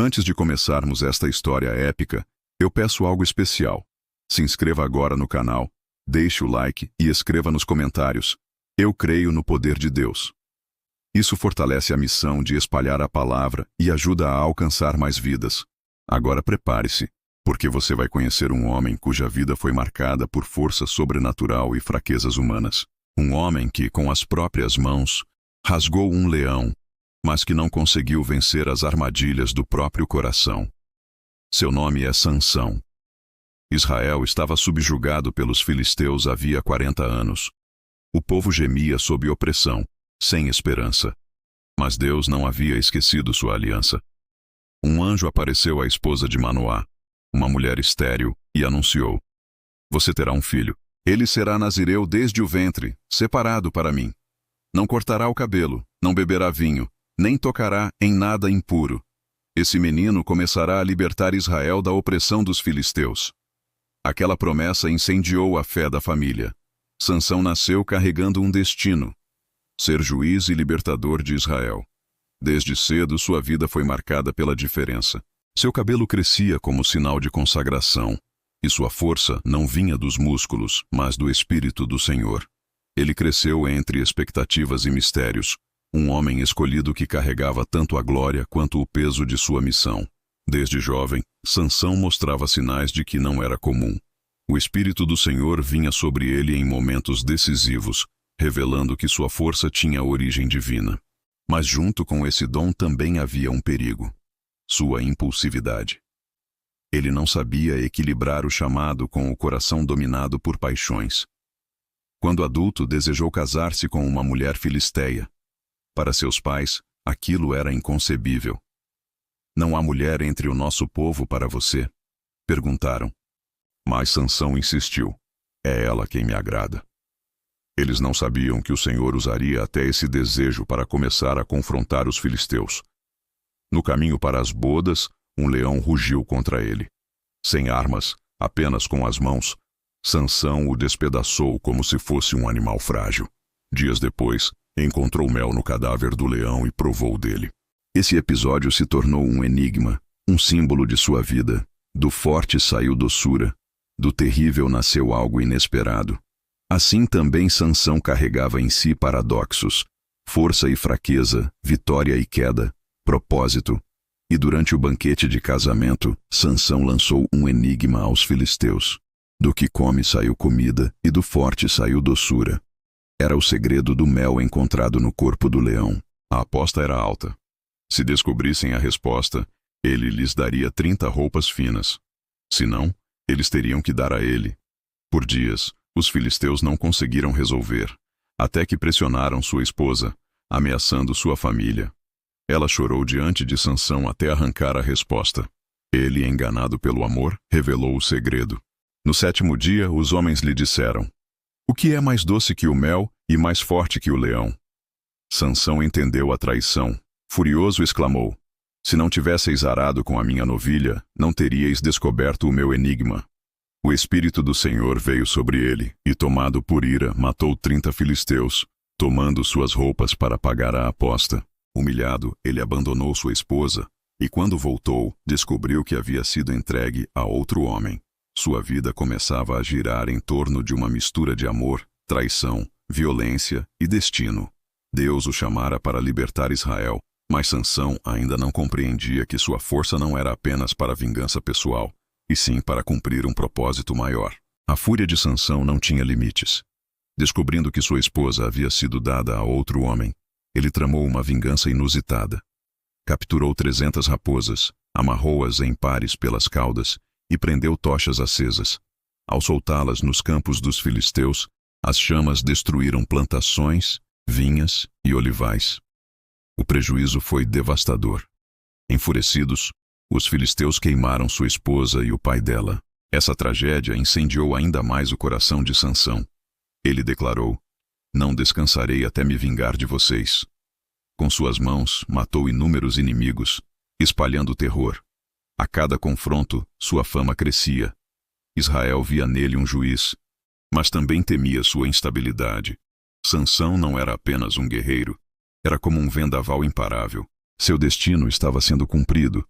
Antes de começarmos esta história épica, eu peço algo especial. Se inscreva agora no canal, deixe o like e escreva nos comentários: eu creio no poder de Deus. Isso fortalece a missão de espalhar a palavra e ajuda a alcançar mais vidas. Agora prepare-se, porque você vai conhecer um homem cuja vida foi marcada por força sobrenatural e fraquezas humanas. Um homem que, com as próprias mãos, rasgou um leão, mas que não conseguiu vencer as armadilhas do próprio coração. Seu nome é Sansão. Israel estava subjugado pelos filisteus havia 40 anos. O povo gemia sob opressão, sem esperança. Mas Deus não havia esquecido sua aliança. Um anjo apareceu à esposa de Manoá, uma mulher estéril, e anunciou: você terá um filho. Ele será nazireu desde o ventre, separado para mim. Não cortará o cabelo, não beberá vinho, nem tocará em nada impuro. Esse menino começará a libertar Israel da opressão dos filisteus. Aquela promessa incendiou a fé da família. Sansão nasceu carregando um destino: ser juiz e libertador de Israel. Desde cedo, sua vida foi marcada pela diferença. Seu cabelo crescia como sinal de consagração, e sua força não vinha dos músculos, mas do Espírito do Senhor. Ele cresceu entre expectativas e mistérios, um homem escolhido que carregava tanto a glória quanto o peso de sua missão. Desde jovem, Sansão mostrava sinais de que não era comum. O Espírito do Senhor vinha sobre ele em momentos decisivos, revelando que sua força tinha origem divina. Mas junto com esse dom também havia um perigo: sua impulsividade. Ele não sabia equilibrar o chamado com o coração dominado por paixões. Quando adulto, desejou casar-se com uma mulher filisteia. Para seus pais, aquilo era inconcebível. Não há mulher entre o nosso povo para você? Perguntaram. Mas Sansão insistiu: é ela quem me agrada. Eles não sabiam que o Senhor usaria até esse desejo para começar a confrontar os filisteus. No caminho para as bodas, um leão rugiu contra ele. Sem armas, apenas com as mãos, Sansão o despedaçou como se fosse um animal frágil. Dias depois, encontrou mel no cadáver do leão e provou dele. Esse episódio se tornou um enigma, um símbolo de sua vida. Do forte saiu doçura, do terrível nasceu algo inesperado. Assim também Sansão carregava em si paradoxos: força e fraqueza, vitória e queda, propósito. E durante o banquete de casamento, Sansão lançou um enigma aos filisteus: do que come saiu comida, e do forte saiu doçura. Era o segredo do mel encontrado no corpo do leão. A aposta era alta. Se descobrissem a resposta, ele lhes daria 30 roupas finas. Se não, eles teriam que dar a ele. Por dias, os filisteus não conseguiram resolver, até que pressionaram sua esposa, ameaçando sua família. Ela chorou diante de Sansão até arrancar a resposta. Ele, enganado pelo amor, revelou o segredo. No 7º dia, os homens lhe disseram: o que é mais doce que o mel e mais forte que o leão? Sansão entendeu a traição. Furioso, exclamou: se não tivesseis arado com a minha novilha, não teríeis descoberto o meu enigma. O Espírito do Senhor veio sobre ele, e tomado por ira, matou 30 filisteus, tomando suas roupas para pagar a aposta. Humilhado, ele abandonou sua esposa, e quando voltou, descobriu que havia sido entregue a outro homem. Sua vida começava a girar em torno de uma mistura de amor, traição, violência e destino. Deus o chamara para libertar Israel, mas Sansão ainda não compreendia que sua força não era apenas para vingança pessoal, e sim para cumprir um propósito maior. A fúria de Sansão não tinha limites. Descobrindo que sua esposa havia sido dada a outro homem, ele tramou uma vingança inusitada. Capturou 300 raposas, amarrou-as em pares pelas caudas e prendeu tochas acesas. Ao soltá-las nos campos dos filisteus, as chamas destruíram plantações, vinhas e olivais. O prejuízo foi devastador. Enfurecidos, os filisteus queimaram sua esposa e o pai dela. Essa tragédia incendiou ainda mais o coração de Sansão. Ele declarou: não descansarei até me vingar de vocês. Com suas mãos, matou inúmeros inimigos, espalhando terror. A cada confronto, sua fama crescia. Israel via nele um juiz, mas também temia sua instabilidade. Sansão não era apenas um guerreiro, era como um vendaval imparável. Seu destino estava sendo cumprido,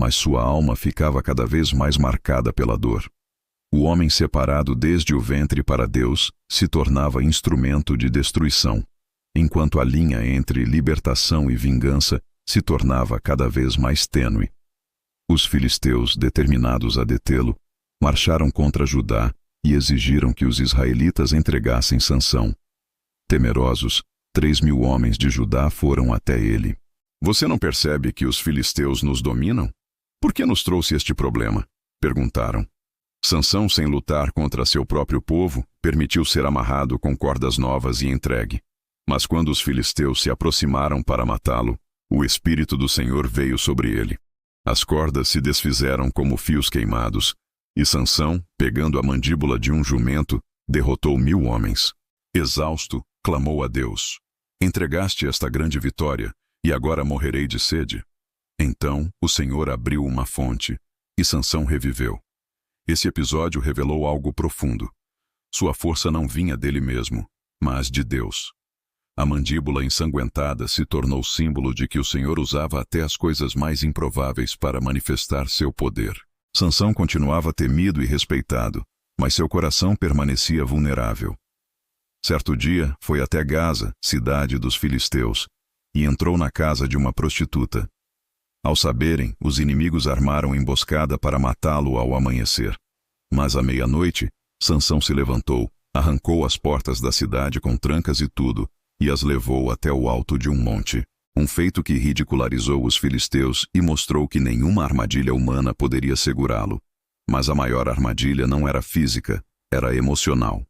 mas sua alma ficava cada vez mais marcada pela dor. O homem separado desde o ventre para Deus se tornava instrumento de destruição, enquanto a linha entre libertação e vingança se tornava cada vez mais tênue. Os filisteus, determinados a detê-lo, marcharam contra Judá e exigiram que os israelitas entregassem Sansão. Temerosos, 3.000 homens de Judá foram até ele. Você não percebe que os filisteus nos dominam? Por que nos trouxe este problema? Perguntaram. Sansão, sem lutar contra seu próprio povo, permitiu ser amarrado com cordas novas e entregue. Mas quando os filisteus se aproximaram para matá-lo, o Espírito do Senhor veio sobre ele. As cordas se desfizeram como fios queimados, e Sansão, pegando a mandíbula de um jumento, derrotou 1.000 homens. Exausto, clamou a Deus: entregaste esta grande vitória, e agora morrerei de sede. Então o Senhor abriu uma fonte, e Sansão reviveu. Esse episódio revelou algo profundo. Sua força não vinha dele mesmo, mas de Deus. A mandíbula ensanguentada se tornou símbolo de que o Senhor usava até as coisas mais improváveis para manifestar seu poder. Sansão continuava temido e respeitado, mas seu coração permanecia vulnerável. Certo dia, foi até Gaza, cidade dos filisteus, e entrou na casa de uma prostituta. Ao saberem, os inimigos armaram emboscada para matá-lo ao amanhecer. Mas à meia-noite, Sansão se levantou, arrancou as portas da cidade com trancas e tudo, e as levou até o alto de um monte. Um feito que ridicularizou os filisteus e mostrou que nenhuma armadilha humana poderia segurá-lo. Mas a maior armadilha não era física, era emocional.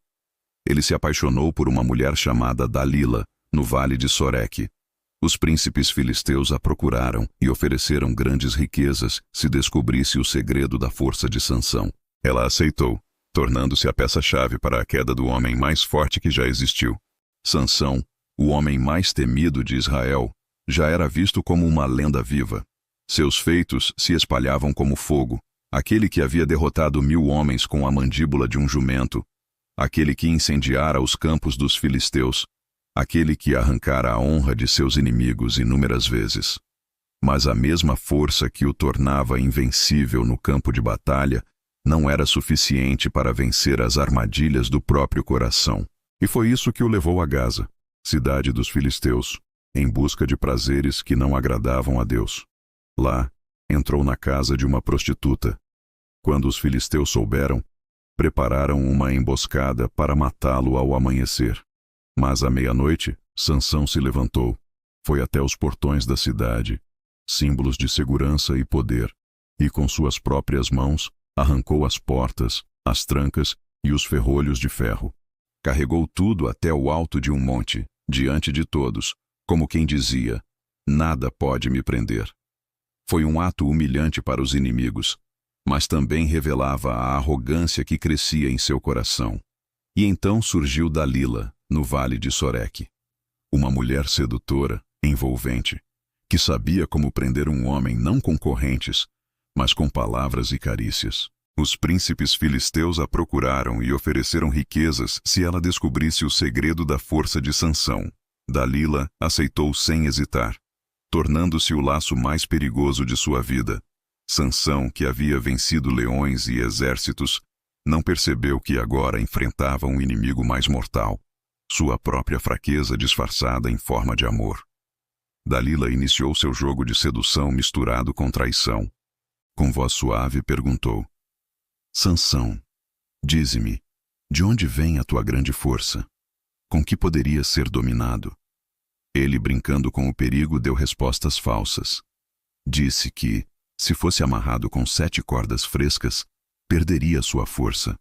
Ele se apaixonou por uma mulher chamada Dalila, no vale de Soreque. Os príncipes filisteus a procuraram e ofereceram grandes riquezas se descobrisse o segredo da força de Sansão. Ela aceitou, tornando-se a peça-chave para a queda do homem mais forte que já existiu. Sansão, o homem mais temido de Israel, já era visto como uma lenda viva. Seus feitos se espalhavam como fogo. Aquele que havia derrotado 1.000 homens com a mandíbula de um jumento, aquele que incendiara os campos dos filisteus, aquele que arrancara a honra de seus inimigos inúmeras vezes. Mas a mesma força que o tornava invencível no campo de batalha não era suficiente para vencer as armadilhas do próprio coração. E foi isso que o levou a Gaza, cidade dos filisteus, em busca de prazeres que não agradavam a Deus. Lá, entrou na casa de uma prostituta. Quando os filisteus souberam, prepararam uma emboscada para matá-lo ao amanhecer. Mas à meia-noite, Sansão se levantou, foi até os portões da cidade, símbolos de segurança e poder, e com suas próprias mãos arrancou as portas, as trancas e os ferrolhos de ferro. Carregou tudo até o alto de um monte, diante de todos, como quem dizia: nada pode me prender. Foi um ato humilhante para os inimigos, mas também revelava a arrogância que crescia em seu coração. E então surgiu Dalila, no vale de Soreque. Uma mulher sedutora, envolvente, que sabia como prender um homem não com correntes, mas com palavras e carícias. Os príncipes filisteus a procuraram e ofereceram riquezas se ela descobrisse o segredo da força de Sansão. Dalila aceitou sem hesitar, tornando-se o laço mais perigoso de sua vida. Sansão, que havia vencido leões e exércitos, não percebeu que agora enfrentava um inimigo mais mortal, sua própria fraqueza disfarçada em forma de amor. Dalila iniciou seu jogo de sedução misturado com traição. Com voz suave perguntou: Sansão, dize-me, de onde vem a tua grande força? Com que poderias ser dominado? Ele, brincando com o perigo, deu respostas falsas. Disse que, se fosse amarrado com 7 cordas frescas, perderia sua força.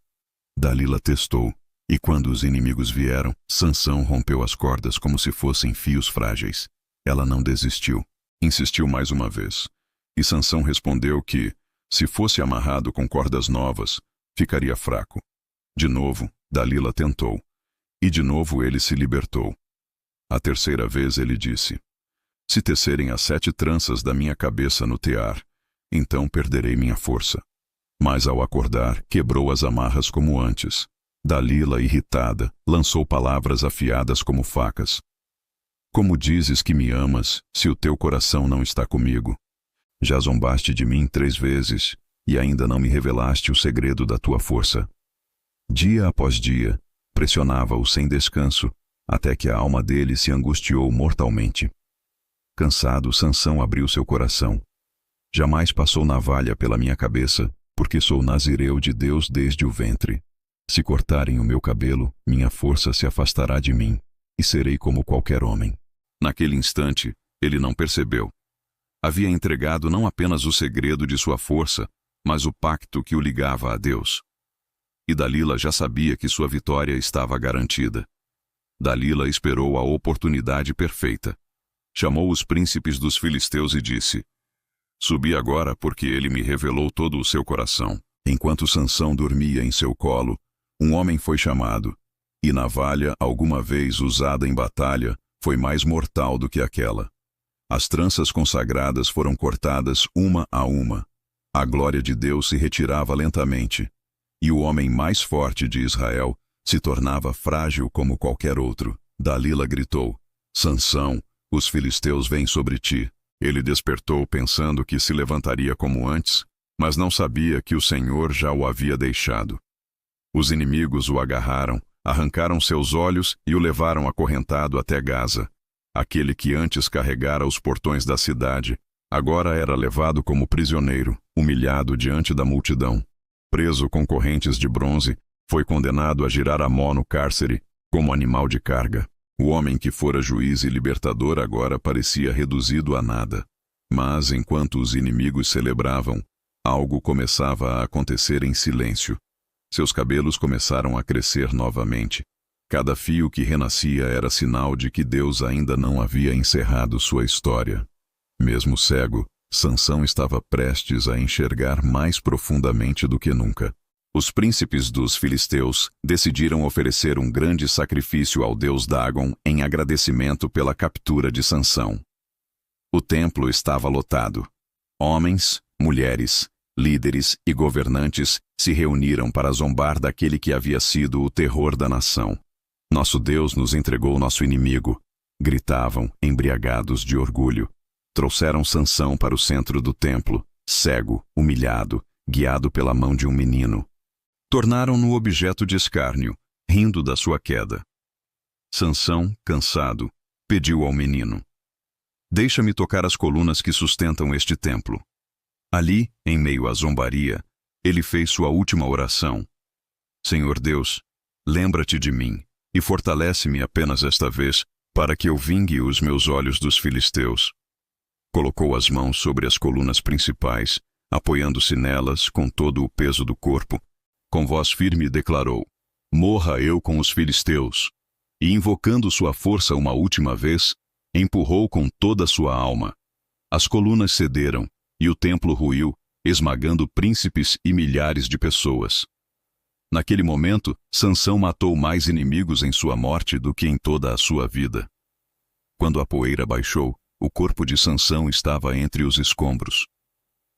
Dalila testou, e quando os inimigos vieram, Sansão rompeu as cordas como se fossem fios frágeis. Ela não desistiu. Insistiu mais uma vez. E Sansão respondeu que, se fosse amarrado com cordas novas, ficaria fraco. De novo, Dalila tentou. E de novo ele se libertou. A terceira vez ele disse: se tecerem as 7 tranças da minha cabeça no tear, então perderei minha força. Mas ao acordar, quebrou as amarras como antes. Dalila, irritada, lançou palavras afiadas como facas. Como dizes que me amas, se o teu coração não está comigo? Já zombaste de mim 3 vezes, e ainda não me revelaste o segredo da tua força. Dia após dia, pressionava-o sem descanso, até que a alma dele se angustiou mortalmente. Cansado, Sansão abriu seu coração. Jamais passou navalha pela minha cabeça, porque sou nazireu de Deus desde o ventre. Se cortarem o meu cabelo, minha força se afastará de mim, e serei como qualquer homem. Naquele instante, ele não percebeu. Havia entregado não apenas o segredo de sua força, mas o pacto que o ligava a Deus. E Dalila já sabia que sua vitória estava garantida. Dalila esperou a oportunidade perfeita. Chamou os príncipes dos filisteus e disse: Subi agora porque ele me revelou todo o seu coração. Enquanto Sansão dormia em seu colo, um homem foi chamado, e navalha, alguma vez usada em batalha, foi mais mortal do que aquela. As tranças consagradas foram cortadas uma a uma. A glória de Deus se retirava lentamente, e o homem mais forte de Israel se tornava frágil como qualquer outro. Dalila gritou: Sansão, os filisteus vêm sobre ti. Ele despertou pensando que se levantaria como antes, mas não sabia que o Senhor já o havia deixado. Os inimigos o agarraram, arrancaram seus olhos e o levaram acorrentado até Gaza. Aquele que antes carregara os portões da cidade, agora era levado como prisioneiro, humilhado diante da multidão. Preso com correntes de bronze, foi condenado a girar a mó no cárcere, como animal de carga. O homem que fora juiz e libertador agora parecia reduzido a nada. Mas, enquanto os inimigos celebravam, algo começava a acontecer em silêncio. Seus cabelos começaram a crescer novamente. Cada fio que renascia era sinal de que Deus ainda não havia encerrado sua história. Mesmo cego, Sansão estava prestes a enxergar mais profundamente do que nunca. Os príncipes dos filisteus decidiram oferecer um grande sacrifício ao deus Dagon em agradecimento pela captura de Sansão. O templo estava lotado. Homens, mulheres, líderes e governantes se reuniram para zombar daquele que havia sido o terror da nação. Nosso Deus nos entregou nosso inimigo, gritavam, embriagados de orgulho. Trouxeram Sansão para o centro do templo, cego, humilhado, guiado pela mão de um menino. Tornaram-no objeto de escárnio, rindo da sua queda. Sansão, cansado, pediu ao menino: Deixa-me tocar as colunas que sustentam este templo. Ali, em meio à zombaria, ele fez sua última oração: Senhor Deus, lembra-te de mim, e fortalece-me apenas esta vez, para que eu vingue os meus olhos dos filisteus. Colocou as mãos sobre as colunas principais, apoiando-se nelas com todo o peso do corpo. Com voz firme declarou: Morra eu com os filisteus. E invocando sua força uma última vez, empurrou com toda a sua alma. As colunas cederam, e o templo ruiu, esmagando príncipes e milhares de pessoas. Naquele momento, Sansão matou mais inimigos em sua morte do que em toda a sua vida. Quando a poeira baixou, o corpo de Sansão estava entre os escombros.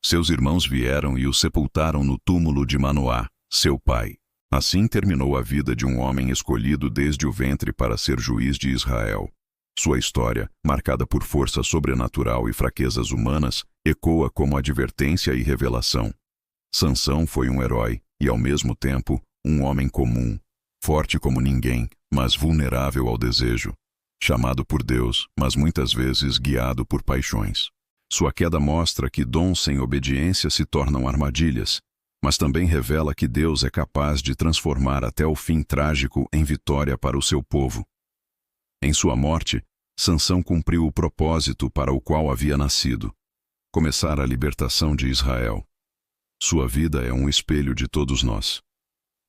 Seus irmãos vieram e o sepultaram no túmulo de Manoá, seu pai. Assim terminou a vida de um homem escolhido desde o ventre para ser juiz de Israel. Sua história, marcada por força sobrenatural e fraquezas humanas, ecoa como advertência e revelação. Sansão foi um herói e, ao mesmo tempo, um homem comum, forte como ninguém, mas vulnerável ao desejo. Chamado por Deus, mas muitas vezes guiado por paixões. Sua queda mostra que dons sem obediência se tornam armadilhas, mas também revela que Deus é capaz de transformar até o fim trágico em vitória para o seu povo. Em sua morte, Sansão cumpriu o propósito para o qual havia nascido: começar a libertação de Israel. Sua vida é um espelho de todos nós.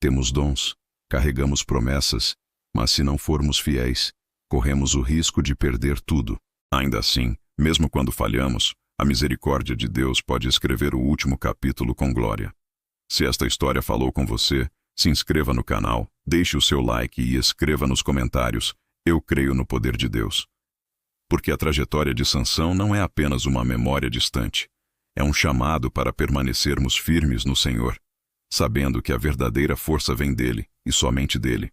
Temos dons, carregamos promessas, mas se não formos fiéis, corremos o risco de perder tudo. Ainda assim, mesmo quando falhamos, a misericórdia de Deus pode escrever o último capítulo com glória. Se esta história falou com você, se inscreva no canal, deixe o seu like e escreva nos comentários: Eu creio no poder de Deus. Porque a trajetória de Sansão não é apenas uma memória distante. É um chamado para permanecermos firmes no Senhor, sabendo que a verdadeira força vem dele e somente dele.